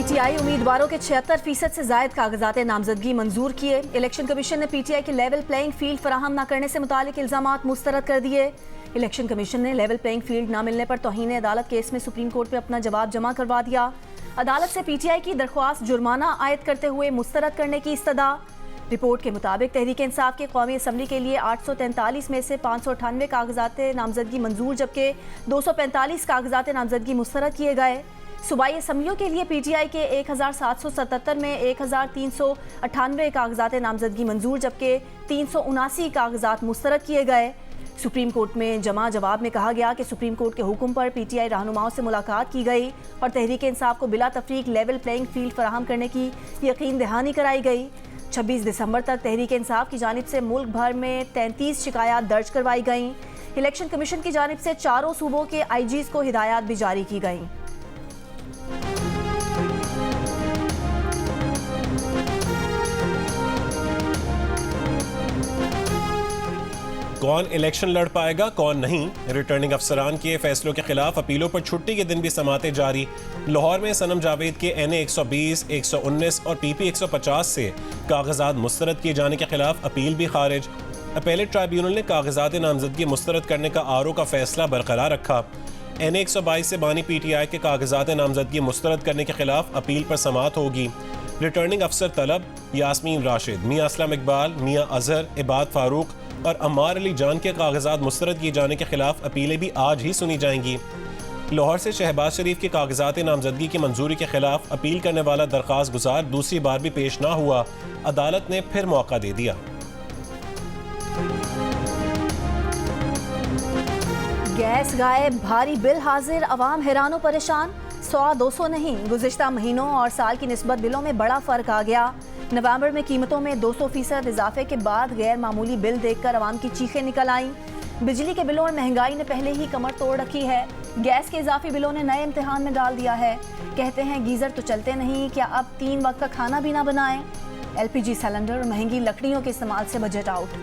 PTI उम्मीदवारों के 76% से जायद कागजात नामजदगी मंजूर किए। इलेक्शन कमीशन ने पीटीआई के लेवल प्लेइंग फील्ड फराहम न करने से मुतालिक इल्जामात मुस्तरद कर दिए। इलेक्शन कमीशन ने लेवल प्लेइंग फील्ड न मिलने पर तौहीन अदालत केस में सुप्रीम कोर्ट में अपना जवाब जमा करवा दिया। अदालत से पीटीआई की दरख्वास्त जुर्माना आयद करते हुए मुस्तरद करने की इस्तदा। रिपोर्ट के मुताबिक तहरीक इंसाफ के कौमी असम्बली के लिए 843 में से 598 कागजात नामजदगी मंजूर, जबकि 245 कागजात नामजदगी मुस्तरद किए गए। सूबाई असम्बलियों के लिए पीटीआई के 1777 में 1398 कागजात नामजदगी मंजूर, जबकि 379 कागजात मुस्तरद किए गए। सुप्रीम कोर्ट में जमा जवाब में कहा गया कि सुप्रीम कोर्ट के हुक्म पर पीटीआई रहनुमाओं से मुलाकात की गई और तहरीक इंसाफ को बिला तफरीक लेवल प्लेइंग फील्ड फराहम करने की यकीन दहानी कराई गई। 26 दिसंबर तक तहरीक इंसाफ की जानिब से मुल्क भर में 33 शिकायत दर्ज करवाई गईं। इलेक्शन कमीशन की जानिब से चारों सूबों के आईजीज को हिदायत भी जारी की गईं। कौन इलेक्शन लड़ पाएगा कौन नहीं, रिटर्निंग अफसरान के फैसलों के खिलाफ अपीलों पर छुट्टी के दिन भी समाते जारी। लाहौर में सनम जावेद के NA 120, 119 और PP 150 से कागजात मुस्तरद किए जाने के खिलाफ अपील भी खारिज। अपेलेट ट्राइब्यूनल ने कागजात नामजदगी मुस्तरद करने का आरओ का फैसला बरकरार रखा। NA 122 से बानी PTI के कागजात नामजदगी मुस्तरद करने के खिलाफ अपील पर समात होगी। रिटर्निंग अफसर तलब यास्मीन राशिद, मियां असलम इकबाल, मियां अजहर, इबाद फारूक और अम्मार अली जान के कागजात मुस्तरद किए जाने के खिलाफ अपीलें भी आज ही सुनी जाएंगी। लाहौर से शहबाज शरीफ के कागजात नामजदगी की मंजूरी के खिलाफ अपील करने वाला दरख्वास्त गुजार दूसरी बार भी पेश ना हुआ। अदालत ने फिर मौका दे दिया। गैस गायब, भारी बिल हाजिर, अवाम हैरानो परेशान। 100-200 नहीं, गुज़िश्ता महीनों और साल की निस्बत बिलों में बड़ा फ़र्क आ गया। नवंबर में कीमतों में 200% इजाफे के बाद गैर मामूली बिल देखकर अवाम की चीखें निकल आईं। बिजली के बिलों और महंगाई ने पहले ही कमर तोड़ रखी है। गैस के इजाफी बिलों ने नए इम्तिहान में डाल दिया है। कहते हैं गीज़र तो चलते नहीं, क्या अब 3 वक्त का खाना भी ना बनाएं? LPG सिलेंडर और महंगी लकड़ियों के इस्तेमाल से बजट आउट।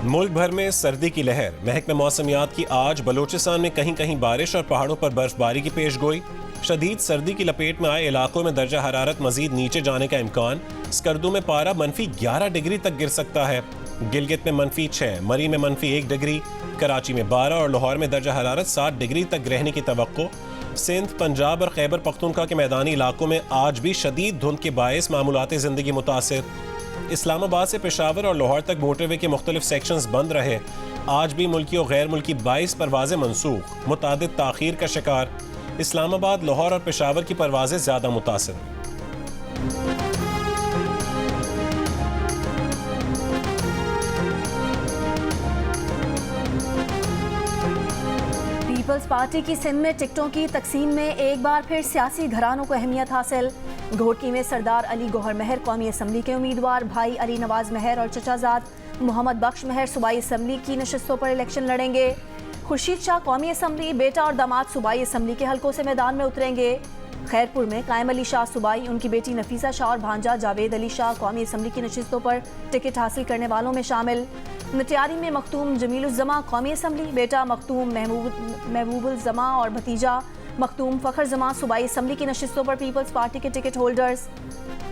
मुल्क भर में सर्दी की लहर। महकमे मौसमियात की आज बलोचिस्तान में कहीं कहीं बारिश और पहाड़ों पर बर्फबारी की पेशगोई। शदीद सर्दी की लपेट में आए इलाकों में दर्जा हरारत मजीद नीचे जाने का इम्कान। स्कर्दू में पारा -11 डिग्री तक गिर सकता है। गिलगित में -6, मरी में -1 डिग्री, कराची में 12 और लाहौर में दर्जा हरारत 7 डिग्री तक रहने की तवक्को। सिंध, पंजाब और खैबर पख्तूनख्वा के मैदानी इलाकों में आज भी शदीद धुंध के बायस मामूलात ज़िंदगी मुतासिर। इस्लामाबाद से पेशावर और लाहौर तक मोटरवे के मुख्तलिफ सेक्शंस बंद रहे। आज भी मुल्की और गैर मुल्की 22 परवाजें मनसूख, मुतादिद ताख़ीर का शिकार। इस्लामाबाद, लाहौर और पेशावर की परवाजें ज़्यादा मुतासिर। पीपल्स पार्टी की सिंध में टिकटों की तकसीम में एक बार फिर सियासी घरानों को अहमियत हासिल। घोटकी में सरदार अली गौहर महर कौमी असम्बली के उम्मीदवार, भाई अली नवाज महर और चचाजाद मोहम्मद बख्श महर सूबाई असम्बली की नशिस्तों पर इलेक्शन लड़ेंगे। खुर्शीद शाह कौमी असम्बली, बेटा और दामाद सूबाई असम्बली के हलकों से मैदान में उतरेंगे। खैरपुर में कायम अली शाह सूबाई, उनकी बेटी नफीसा शाह और भांजा जावेद अली शाह कौमी असम्बली की नशिस्तों पर टिकट हासिल करने वालों में शामिल। नटियारी में मखतूम जमीलुज़्ज़मा कौमी असम्बली, बेटा मखतूम महबूबुल-ज़मा और भतीजा मखतूम फ़खर-ज़मा सूबाई असम्बली की नशिस्तों पर पीपल्स पार्टी के टिकट होल्डर्स।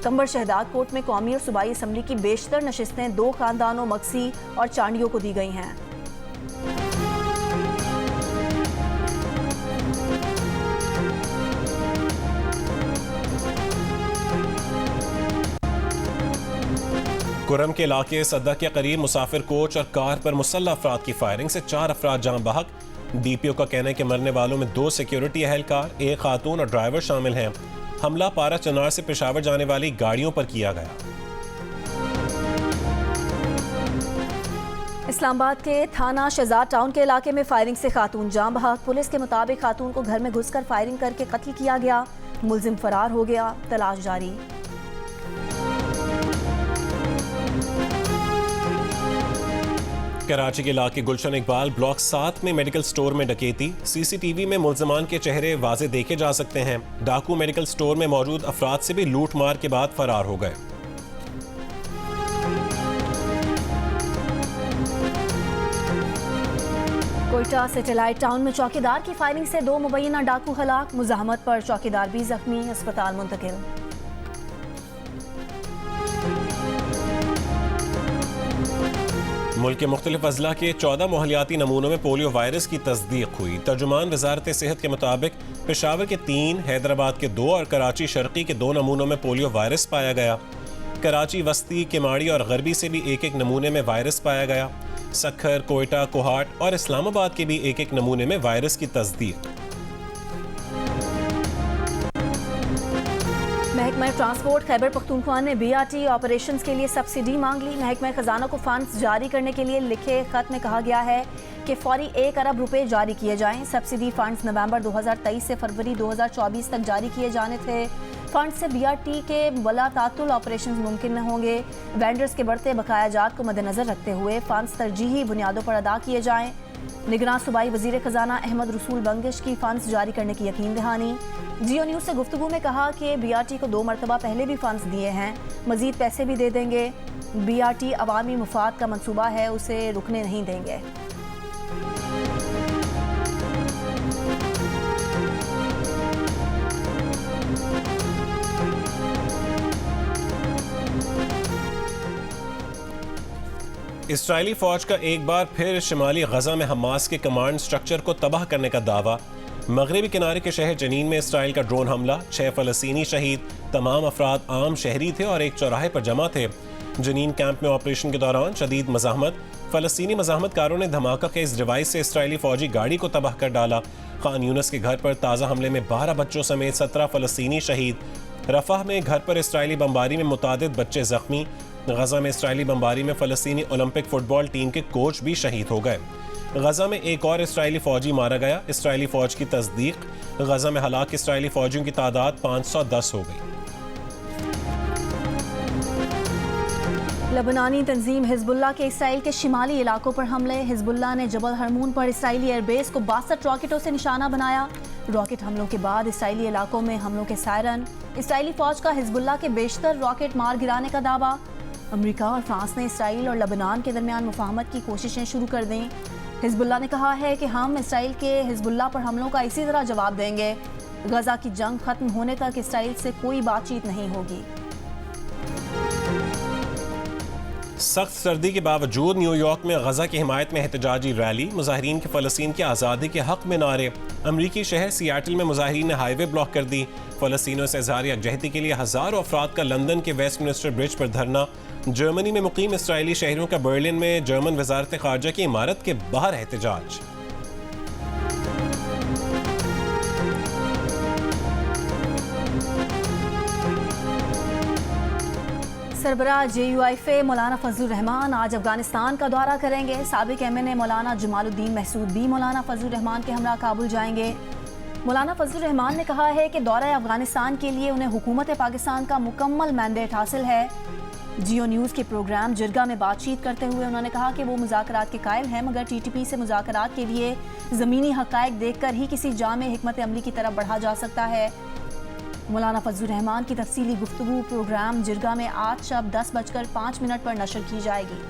कंबर शहदाद कोट में कौमी और सूबाई असम्बली की बेशतर नशिस्तें 2 खानदानों मक्सी और चांडियों को दी गई हैं। कुरम के इलाके सद्दा के करीब मुसाफिर कोच और कार पर मुसल्लह अफराद की फायरिंग से 4 अफराद जान बहक। DPO का कहना है कि मरने वालों में 2 सिक्योरिटी एहलकार, 1 खातून और ड्राइवर शामिल हैं। हमला पारा चनार से पेशावर जाने वाली गाड़ियों पर किया गया। इस्लामाबाद के थाना शहजाद टाउन के इलाके में फायरिंग से खातून जान बहक। पुलिस के मुताबिक खातून को घर में घुसकर फायरिंग करके कत्ल किया गया। मुलजिम फरार हो गया, तलाश जारी। कराची के इलाके गुलशन इकबाल ब्लॉक 7 में मेडिकल स्टोर में डकैती। CCTV में मुल्ज़मान के चेहरे वाज़े देखे जा सकते हैं। डाकू मेडिकल स्टोर में मौजूद अफराद से भी लूट मार के बाद फरार हो गए। कोयटा सैटेलाइट टाउन में चौकीदार की फायरिंग से 2 मुबैना डाकू हलाक, मुजाहमत पर चौकीदार भी जख्मी, अस्पताल मुंतकिल। मुल्क के मुख्तलिफ अजला के 14 मोहलियाती नमूनों में पोलियो वायरस की तस्दीक हुई। तर्जुमान वजारत सेहत के मुताबिक पेशावर के 3, हैदराबाद के 2 और कराची शर्की के 2 नमूनों में पोलियो वायरस पाया गया। कराची, वस्ती, किमाड़ी और गरबी से भी एक एक नमूने में वायरस पाया गया। सखर, कोयटा, कोहाट और इस्लामाबाद के भी एक एक नमूने में वायरस की तस्दीक। महकमा ट्रांसपोर्ट खैबर पख्तूनख्वा ने BRT ऑपरेशंस के लिए सब्सिडी मांग ली। महकमा खजाना को फंड्स जारी करने के लिए लिखे खत में कहा गया है कि फौरी 1 अरब रुपए जारी किए जाएं। सब्सिडी फंड्स नवंबर 2023 से फरवरी 2024 तक जारी किए जाने थे। फंड से BRT के बला तातुल ऑपरेशंस मुमकिन न होंगे। वेंडर्स के बढ़ते बकाया जात को मद्देनजर रखते हुए फंड्स तरजीही बुनियादों पर अदा किए जाएं। निगरान सूबाई वजीर खजाना अहमद रसूल बंगिश की फंड्स जारी करने की यकीन दहानी। जियो न्यूज़ से गुफ्तगू में कहा कि BRT को 2 मरतबा पहले भी फंड्स दिए हैं, मजीद पैसे भी दे देंगे। BRT अवामी मुफाद का मंसूबा है, उसे रुकने नहीं देंगे। इसराइली फौज का एक बार फिर शिमाली गजा में हमास के कमांड स्ट्रक्चर को तबाह करने का दावा। मगरबी किनारे के शहर जनीन में इसराइल का ड्रोन हमला, 6 फलस्तीनी शहीद, तमाम अफराद आम शहरी थे और एक चौराहे पर जमा थे। जनीन कैंप में ऑपरेशन के दौरान शदीद मज़ाहमत, फलस्तीनी मज़ाहमतकारों ने धमाका के इस डिवाइस से इसराइली फौजी गाड़ी को तबाह कर डाला। खान यूनस के घर पर ताज़ा हमले में 12 बच्चों समेत 17 फलस्तीनी शहीद। रफाह में घर पर इसराइली बमबारी में मुतादिद बच्चे जख्मी। गजा में इसराइली बमबारी में फलस्तीनी ओलंपिक फुटबॉल टीम के कोच भी शहीद हो गए। गजा में एक और इसराइली फौजी मारा गया। इसराइली फौज की तस्दीक, गजा में हलाक इसराइली फौजियों की तादाद 510 हो गई। लबनानी तंजीम हिजबुल्लाह के इसराइल के शिमाली इलाकों पर हमले। हिजबुल्लाह ने जबल हरमून पर इसराइली एयरबेस को 62 रॉकेटों से निशाना बनाया। रॉकेट हमलों के बाद इसराइली इलाकों में हमलों के सायरन। इसराइली फौज का हिजबुल्लाह के बेशतर रॉकेट मार गिराने का दावा। अमेरिका और फ्रांस ने इसराइल और लबनान के दरमियान मुफाहमत की कोशिशें शुरू कर दी। हिजबुल्लाह ने कहा है कि हम इसराइल के हिजबुल्लाह पर हमलों का इसी तरह जवाब देंगे। गजा की जंग खत्म होने तक इसराइल से कोई बातचीत नहीं होगी। सख्त सर्दी के बावजूद न्यूयॉर्क में गजा की हिमायत में एहतजाजी रैली। मुजाहिरीन के फ़लस्तीन की आज़ादी के हक में नारे। अमरीकी शहर सियाटल में मुजाहिरीन ने हाईवे ब्लॉक कर दी। फ़लस्तीनियों से इज़हार यकजहती के लिए हज़ारों अफराद का लंदन के वेस्टमिनिस्टर ब्रिज पर धरना। जर्मनी में मुकीम इसराइली शहरों का बर्लिन में जर्मन वजारत ख़ारजा की इमारत के बाहर एहतजाज। सरबराह JUIFA मौलाना फजलुर रहमान आज अफगानिस्तान का दौरा करेंगे। साबिक MNA मौलाना जमालुद्दीन महसूद भी मौलाना फजलुर रहमान के हमरा काबुल जाएंगे। मौलाना फजलुर रहमान ने कहा है कि दौरा अफगानिस्तान के लिए उन्हें हुकूमत पाकिस्तान का मुकम्मल मैंडेट हासिल है। जियो न्यूज़ के प्रोग्राम जिरगा में बातचीत करते हुए उन्होंने कहा कि वो मुज़ाकरात के कायल हैं, मगर TTP से मुज़ाकरात के लिए ज़मीनी हक़ाइक़ देखकर ही किसी जामे हिकमत अमली की तरफ बढ़ा जा सकता है। मौलाना फजलुर रहमान की तफसीली गुफ्तगू प्रोग्राम जिरगा में आज शब 10:05 पर नशर की जाएगी।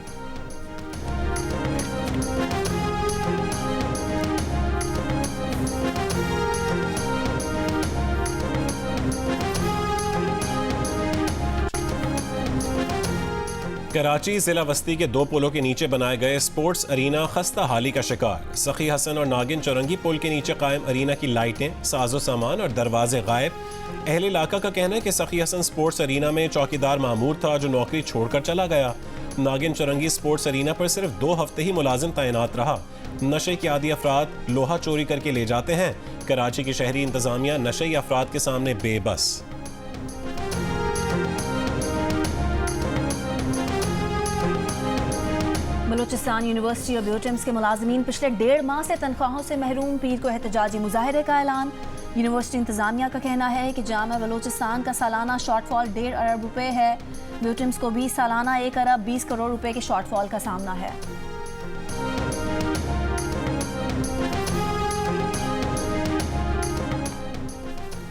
कराची जिला वस्ती के 2 पुलों के नीचे बनाए गए स्पोर्ट्स अरीना खस्ता हाली का शिकार। सखी हसन और नागिन चौरंगी पुल के नीचे कायम अरीना की लाइटें, साजो सामान और दरवाजे गायब। अहले इलाका का कहना है कि सखी हसन स्पोर्ट्स अरीना में चौकीदार मामूर था जो नौकरी छोड़कर चला गया। नागिन चौरंगी स्पोर्ट्स अरीना पर सिर्फ 2 हफ्ते ही मुलाजिम तैनात रहा। नशे के आदी अफराद लोहा चोरी करके ले जाते हैं। कराची की शहरी इंतजामिया नशे अफराद के सामने बेबस। बलूचिस्तान यूनिवर्सिटी और ब्यूटेम्स के मुलाजमीन पिछले 1.5 माह से तनख्वाहों से महरूम। पीर को एहतजाजी मुजाहरे का ऐलान। यूनिवर्सिटी इंतजामिया का कहना है कि जामा बलूचिस्तान का सालाना शॉर्टफॉल 1.5 अरब रुपए है। ब्यूटेम्स को भी सालाना 1 अरब 20 करोड़ रुपए के शॉर्टफॉल का सामना है।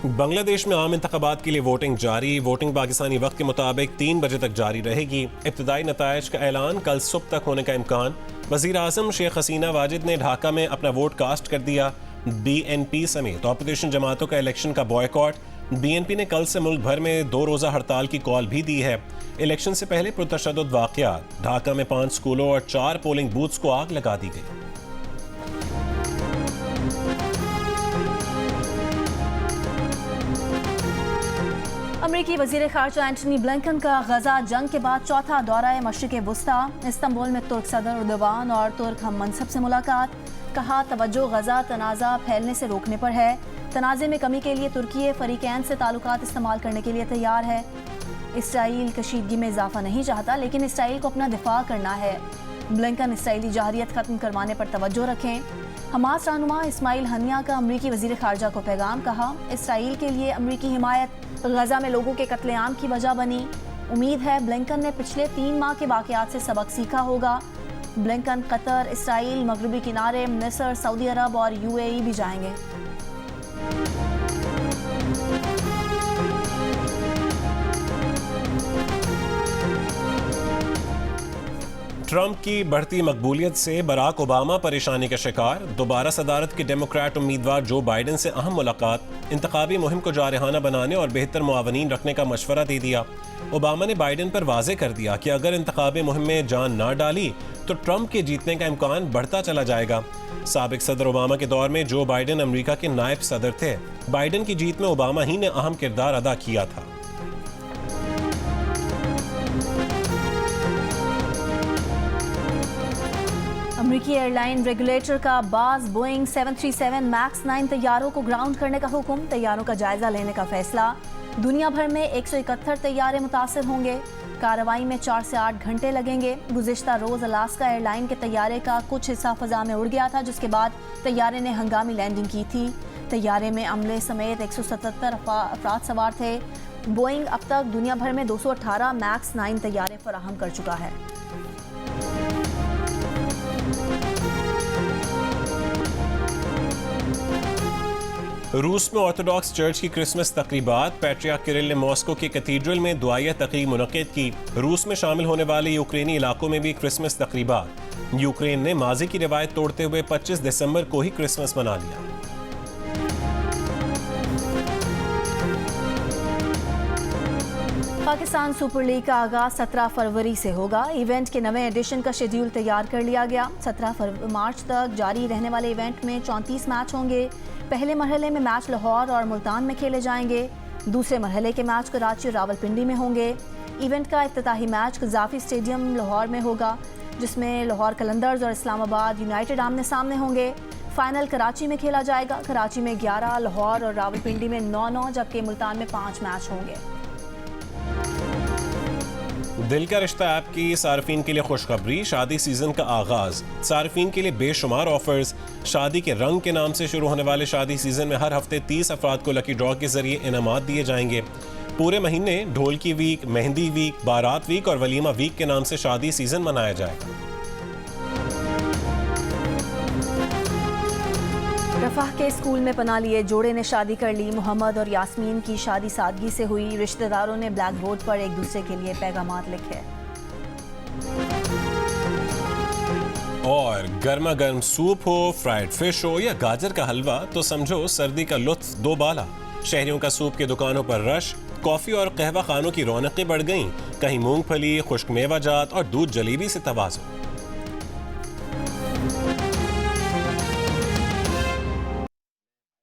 बांग्लादेश में आम इंतखाबात के लिए वोटिंग जारी। वोटिंग पाकिस्तानी वक्त के मुताबिक 3 बजे तक जारी रहेगी। इब्तदाई नताइज का ऐलान कल सुबह तक होने का इम्कान। वज़ीर आज़म शेख हसीना वाजिद ने ढाका में अपना वोट कास्ट कर दिया। BNP समेत ऑपोजिशन जमातों का इलेक्शन का बॉयकॉट। BNP ने कल से मुल्क भर में 2 रोज़ा हड़ताल की कॉल भी दी है। इलेक्शन से पहले पुरतशद्दुद वाक़यात। ढाका में 5 स्कूलों और 4 पोलिंग बूथ्स को आग लगा दी गई। अमरीकी वज़ीर ख़ारजा एंटनी ब्लिंकन का गजा जंग के बाद चौथा दौरा मशरिक़ वुस्ता। इस्तांबुल में तुर्क सदर उर्दवान और तुर्क हम मनसब से मुलाकात। कहा तवज्जो गजा तनाज़ा फैलने से रोकने पर है। तनाज़े में कमी के लिए तुर्की फ़रीक़ैन से ताल्लुकात इस्तेमाल करने के लिए तैयार है। इसराइल कशीदगी में इजाफा नहीं चाहता, लेकिन इसराइल को अपना दिफा करना है। ब्लिंकन इसराइली जहरियत ख़त्म करवाने पर तवज्जो रखें। हमास रहनुमा इस्माइल हनिया का अमरीकी वज़ीर ख़ारजा को पैगाम। कहा इसराइल के लिए अमरीकी हिमायत गजा में लोगों के कत्लेआम की वजह बनी। उम्मीद है ब्लिंकन ने पिछले 3 माह के वाक़यात से सबक सीखा होगा। ब्लिंकन कतर, इसराइल, मगरबी किनारे, मिस्र, सऊदी अरब और UAE भी जाएंगे। ट्रंप की बढ़ती मकबूलियत से बराक ओबामा परेशानी का शिकार। दोबारा सदारत के डेमोक्रेट उम्मीदवार जो बाइडन से अहम मुलाकात। इंतखाबी मुहिम को जारहाना बनाने और बेहतर मुआवनीन रखने का मशवरा दे दिया। ओबामा ने बाइडन पर वाजे कर दिया कि अगर इंतखाबी मुहिम में जान ना डाली तो ट्रंप के जीतने का इम्कान बढ़ता चला जाएगा। साबिक सदर ओबामा के दौर में जो बाइडन अमेरिका के नायब सदर थे। बाइडन की जीत में ओबामा ही ने अहम किरदार अदा किया था। अमरीकी एयरलाइन रेगुलेटर का बाज बोइंग 737 मैक्स 9 तैयारों को ग्राउंड करने का हुक्म। तैयारों का जायजा लेने का फैसला। दुनिया भर में 171 तैयारे मुतासर होंगे। कार्रवाई में 4 से 8 घंटे लगेंगे। गुज़िश्ता रोज़ अलास्का एयरलाइन के तैयारे का कुछ हिस्सा फ़ज़ा में उड़ गया था, जिसके बाद तैयारे ने हंगामी लैंडिंग की थी। तैयारे में अमले समेत 177 अफराद सवार थे। बोइंग अब तक दुनिया भर में 218 मैक्स 9 तैयारे फराहम कर चुका है। रूस में ऑर्थोडॉक्स चर्च की क्रिसमस तकरीबात। पैट्रियार्क किरिल ने मॉस्को की कैथीड्रल में दुआया तकरीब मुनक्किद की। रूस में शामिल होने वाले यूक्रेनी इलाकों में भी क्रिसमस तकरीबात। यूक्रेन ने माजी की रिवायत तोड़ते हुए 25 दिसंबर को ही क्रिसमस मना लिया। पाकिस्तान सुपर लीग का आगाज 17 फरवरी से होगा। इवेंट के नवे एडिशन का शेड्यूल तैयार कर लिया गया। 17 मार्च तक जारी रहने वाले इवेंट में 34 मैच होंगे। पहले मरहले में मैच लाहौर और मुल्तान में खेले जाएंगे। दूसरे मरहले के मैच कराची और रावलपिंडी में होंगे। इवेंट का इफ्तिताही मैच कज़ाफी स्टेडियम लाहौर में होगा, जिसमें लाहौर कलंदर्स और इस्लामाबाद यूनाइटेड आमने सामने होंगे। फाइनल कराची में खेला जाएगा। कराची में 11, लाहौर और रावलपिंडी में 9-9, जबकि मुल्तान में 5 मैच होंगे। दिल का रिश्ता ऐप की सार्फिन के लिए खुशखबरी। शादी सीजन का आगाज। सार्फिन के लिए बेशुमार ऑफर्स। शादी के रंग के नाम से शुरू होने वाले शादी सीजन में हर हफ्ते 30 अफराद को लकी ड्रॉ के जरिए इनामात दिए जाएंगे। पूरे महीने ढोल की वीक, मेहंदी वीक, बारात वीक और वलीमा वीक के नाम से शादी सीजन मनाया जाएगा। रफाह के स्कूल में पनाह लिए जोड़े ने शादी कर ली। मोहम्मद और यास्मीन की शादी सादगी से हुई। रिश्तेदारों ने ब्लैक बोर्ड पर एक दूसरे के लिए पैगामात लिखे। और गर्मा गर्म सूप हो, फ्राइड फिश हो या गाजर का हलवा, तो समझो सर्दी का लुत्फ दो बाला। शहरियों का सूप की दुकानों पर रश। कॉफी और कहवा खानों की रौनकें बढ़ गईं। कहीं मूंगफली, खुश्क मेवा जात और दूध जलेबी से तवाज़ुन।